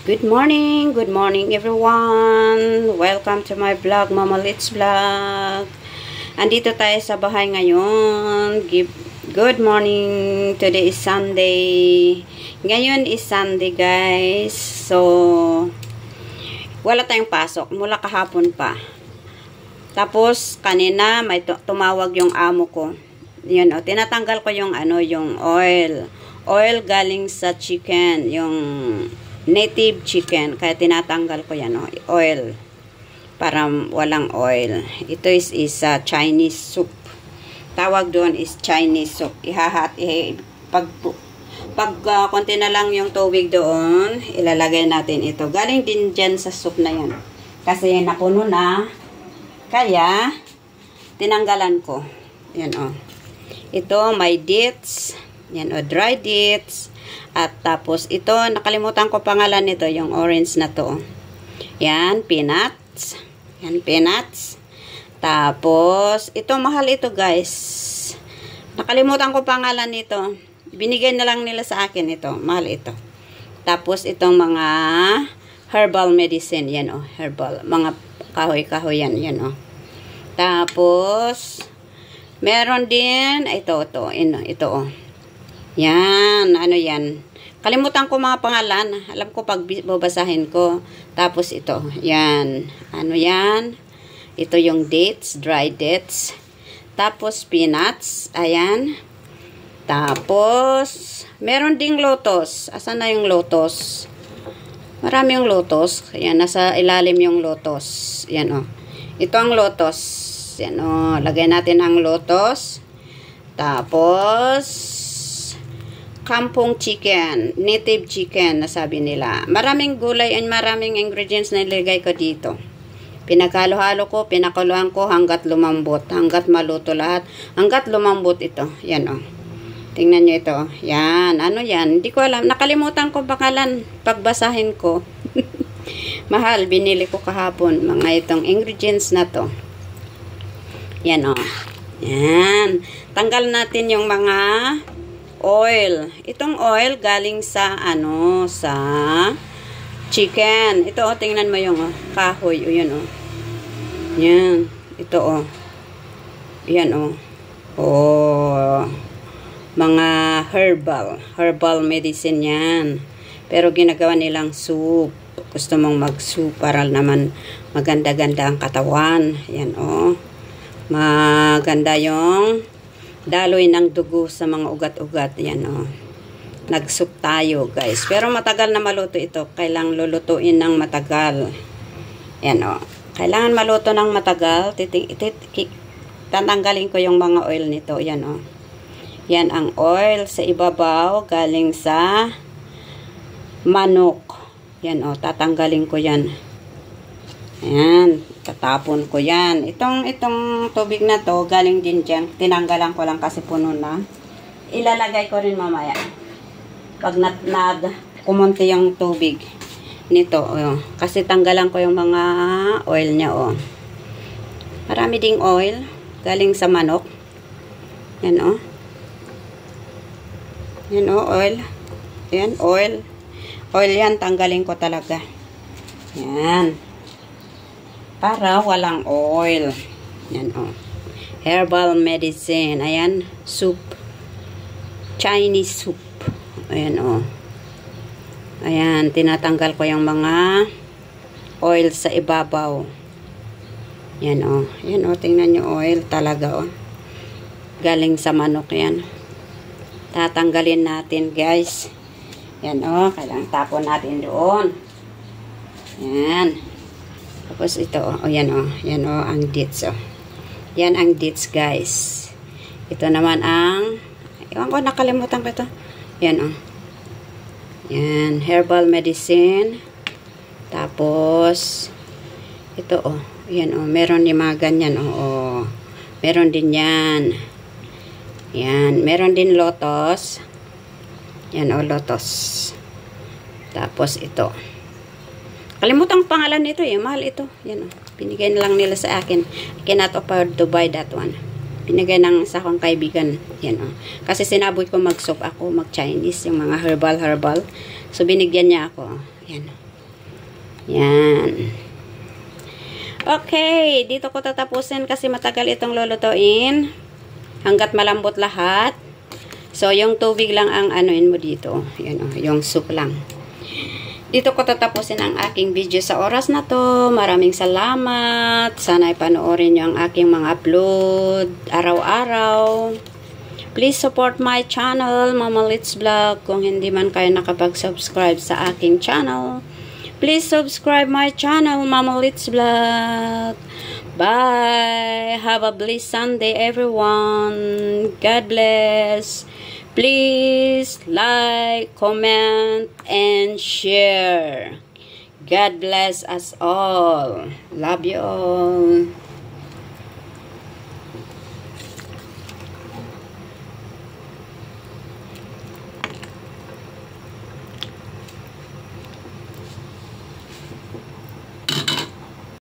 Good morning everyone. Welcome to my vlog, Mama Litz Vlog. Andito tayo sa bahay ngayon. Good morning. Today is Sunday. Ngayon is Sunday, guys. So, wala tayong pasok. Mula kahapon pa. Tapos, kanina may tumawag yung amo ko. Yun, tinatanggal ko yung yung oil. Oil galing sa chicken, yung native chicken, kaya tinatanggal ko yan, oil para walang oil. Ito is Chinese soup. Tawag doon is Chinese soup. Pag konti na lang yung tubig doon, ilalagay natin ito. Galing din dyan sa soup na yan. Kasi napuno na, kaya tinanggalan ko. Yan Ito, may dates. Yan dry dates. At tapos ito, nakalimutan ko pangalan nito, yung orange na to. Yan, peanuts. Yan, peanuts. Tapos, ito, mahal ito, guys. Nakalimutan ko pangalan nito. Binigay na lang nila sa akin ito. Mahal ito. Tapos, itong mga herbal medicine. Yan, herbal. Mga kahoy-kahoy yan. Yan, Tapos, meron din, ito. Yan, yan. Kalimutan ko mga pangalan. Alam ko pag babasahin ko. Tapos ito, yan. Yan? Ito yung dates, dry dates. Tapos peanuts, ayan. Tapos, meron ding lotus. Asan na yung lotus? Marami yung lotus. Ayan, nasa ilalim yung lotus. Yan, Ito ang lotus. Yan, lagay natin ang lotus. Tapos, kampong chicken, native chicken na sabi nila. Maraming gulay and maraming ingredients na nilagay ko dito. Pinakalo-halo ko, pinakuluan ko hanggat lumambot, hanggat maluto lahat, hanggat lumambot ito. Yan Tingnan nyo ito. Yan, yan? Hindi ko alam. Nakalimutan ko pangalan pagbasahin ko. Mahal, binili ko kahapon mga itong ingredients na to. Yan Yan. Tanggal natin yung mga oil. Itong oil galing sa sa chicken. Ito tingnan mo yung kahoy. Yan Yan. Ito Yan mga herbal medicine yan. Pero ginagawa nilang soup. Gusto mong mag-soup para naman maganda-ganda ang katawan. Yan maganda yung daloy ng dugo sa mga ugat-ugat. Yan Nagsup tayo, guys. Pero matagal na maluto ito. Kailangan lulutuin ng matagal. Yan Kailangan maluto ng matagal. Tatanggalin ko yung mga oil nito. Yan Yan ang oil sa ibabaw. Galing sa manok. Yan tatanggalin ko yan. Ayan, tatapon ko yan. Itong tubig na to, galing din dyan. Tinanggalan ko lang kasi puno na. Ilalagay ko rin mamaya. Pag kumunti yung tubig nito. Kasi tanggalan ko yung mga oil niya. Marami ding oil. Galing sa manok. Yan Yan oil. Yan, oil. Oil yan, tanggalin ko talaga. Yan. Para walang oil. Yan herbal medicine. Ayan, soup. Chinese soup. Ayan Ayan, tinatanggal ko yung mga oil sa ibabaw. Yan Yan tingnan nyo oil talaga Galing sa manok yan. Tatanggalin natin, guys. Yan kailangan tapon natin doon. Yan. Tapos ito, yan Yan ang dates, Yan ang dates, guys. Ito naman ang, ewan ko, nakalimutan ko ito. Yan, Yan, herbal medicine. Tapos, ito, yan, meron din mga ganyan, meron din yan. Yan, meron din lotus. Yan, lotus. Tapos, ito. Kalimutan ko pangalan nito mahal ito. Yan binigay na lang nila sa akin. I cannot afford to buy that one. Binigay ng isa kong kaibigan. Yan Kasi sinaboy ko mag-soup ako, mag-Chinese, yung mga herbal. So binigyan niya ako. Yan Yan. Okay, dito ko tatapusin kasi matagal itong lulutuin. Hanggat malambot lahat. So, yung tubig lang ang anuin mo dito. Yan o, yung soup lang. Dito ko tatapusin ang aking video sa oras na to. Maraming salamat. Sana ipanoorin nyo ang aking mga upload araw-araw. Please support my channel, Mama Litz Vlog. Kung hindi man kayo nakapag-subscribe sa aking channel, please subscribe my channel, Mama Litz Vlog. Bye. Have a blessed Sunday, everyone. God bless. Please like, comment, and share. God bless us all. Love you all.